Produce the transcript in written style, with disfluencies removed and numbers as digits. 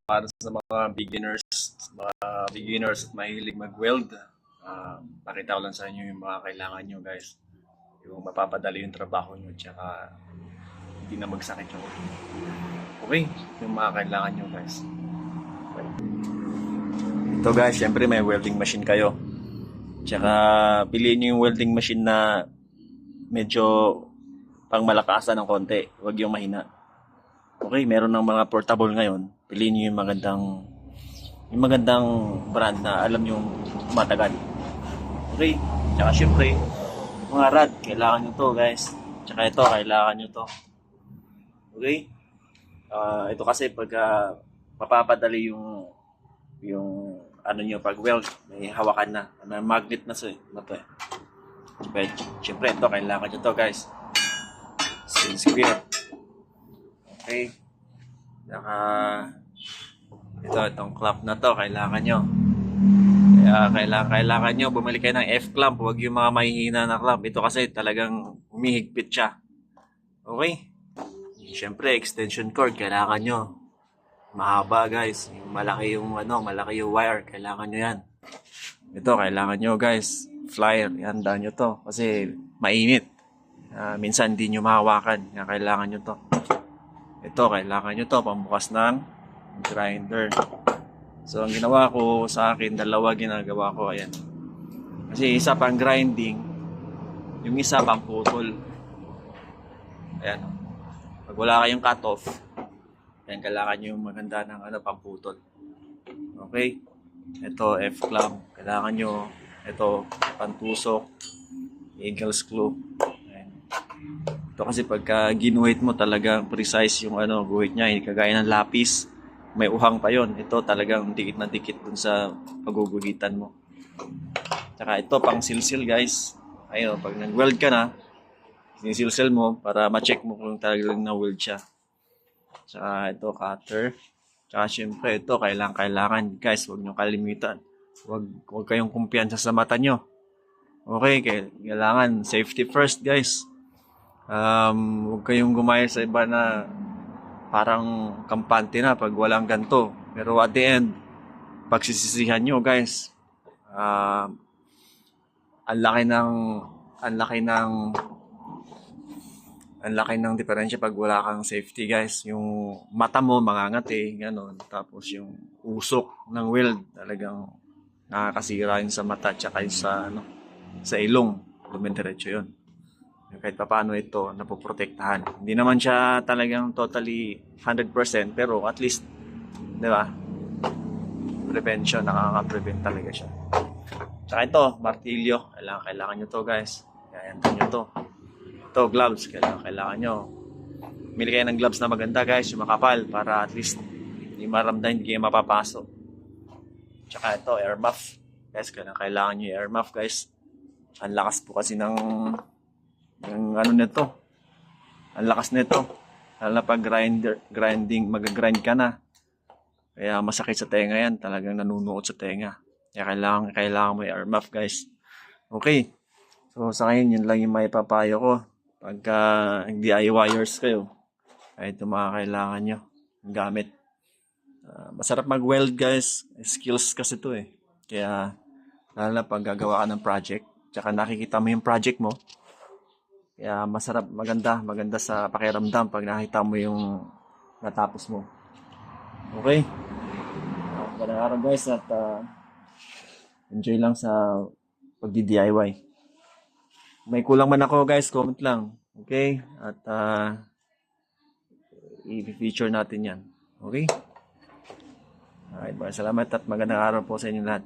para sa mga beginners at mahilig mag-weld. Pakita ko lang sa inyo yung mga kailangan nyo guys. Yung mapapadali yung trabaho nyo tsaka hindi na magsakit yung ulo. Okay, yung mga kailangan nyo guys. Ito guys, syempre may welding machine kayo. Tsaka piliin nyo yung welding machine na medyo pang malakasan ng konti. Huwag yung mahina. Okay, meron ng mga portable ngayon. Piliin nyo yung magandang brand na alam yung matagal. Okay, tsaka syempre, mga rod, kailangan nyo to guys. Tsaka ito, kailangan nyo to. Okay? Ito kasi pagka mapapadali yung ano nyo pag weld, may hawakan na. May magnet na to eh. Syempre ito, kailangan nyo to guys. Steel square. Okay. Saka itong clamp na to, kailangan nyo. Kaya kailangan nyo bumili kayo ng F-clamp, huwag yung mga mahihina na clamp. Ito kasi talagang humihigpit siya. Okay? Siyempre, extension cord, kailangan nyo. Mahaba guys. Malaki yung wire, kailangan nyo yan. Ito, kailangan nyo guys. Flyer, ihanda nyo to. Kasi mainit. Minsan hindi nyo mahawakan. Kailangan nyo to. Ito, kailangan nyo to. Pambukas ng grinder. So, ang ginawa ko sa akin, dalawa ginagawa ko. Ayan. Kasi isa pang grinding. Yung isa pang putol. Ayan. Pag wala kayong cut-off, ayan, kailangan nyo yung maganda ng pamputol. Okay? Ito, F-clamp. Kailangan nyo. Ito, pantusok. Eagle screw. Ito kasi pagka ginuhit mo talagang precise yung guhit niya, hindi kagaya ng lapis, may uhang pa yon. Ito talagang dikit na dikit dun sa paguguhitan mo. Tsaka ito pang silsil guys. Ayun, pag nag-weld ka na, sinisilsil mo para ma-check mo kung talagang na-weld siya. Tsaka ito cutter. Tsaka syempre ito kailangan guys, huwag nyo kalimitan. Huwag kayong kumpiyansa sa mata nyo. Okay, kailangan safety first guys. Huwag kayong gumaya sa iba na parang kampante na pag walang ganto. Pero at the end, pagsisisihan nyo guys, ang laki ng diferensya pag wala kang safety guys. Yung mata mo mangangati, gano'n. Tapos yung usok ng weld talagang nakakasira yun sa mata tsaka yun sa ilong. Dumidiretso yun. Kahit paano ito napoprotektahan. Hindi naman siya talagang totally 100% pero at least, di ba? Prevention, nakaka-prevent talaga siya. Tsaka ito, martilyo. Kailangan nyo to guys. Kayantan nyo to. Ito, gloves. Kailangan nyo. Bili kayo ng gloves na maganda guys, yung makapal para at least hindi maramdaman, hindi kayo mapapasok. Tsaka ito, air muff. Guys, kailangan nyo yung air muff guys. Ang lakas po kasi ng nito. Ang lakas nito. Lalo na pag mag-grind ka na. Kaya masakit sa tenga yan. Talagang nanunuot sa tenga. Kaya kailangan mo yung air muff guys. Okay. So sa ngayon, yun lang yung may papayo ko. Pagka DIYers kayo, ay ito mga kailangan nyo gamit. Masarap mag-weld guys. Skills kasi to eh. Kaya lalo na pag gagawa ka ng project, tsaka nakikita mo yung project mo, kaya masarap, maganda sa pakiramdam pag nakita mo yung natapos mo. Okay? Magandang araw guys at enjoy lang sa pagdi-DIY. May kulang man ako guys, comment lang. Okay? At i-feature natin yan. Okay? Alright, salamat at magandang araw po sa inyo lahat.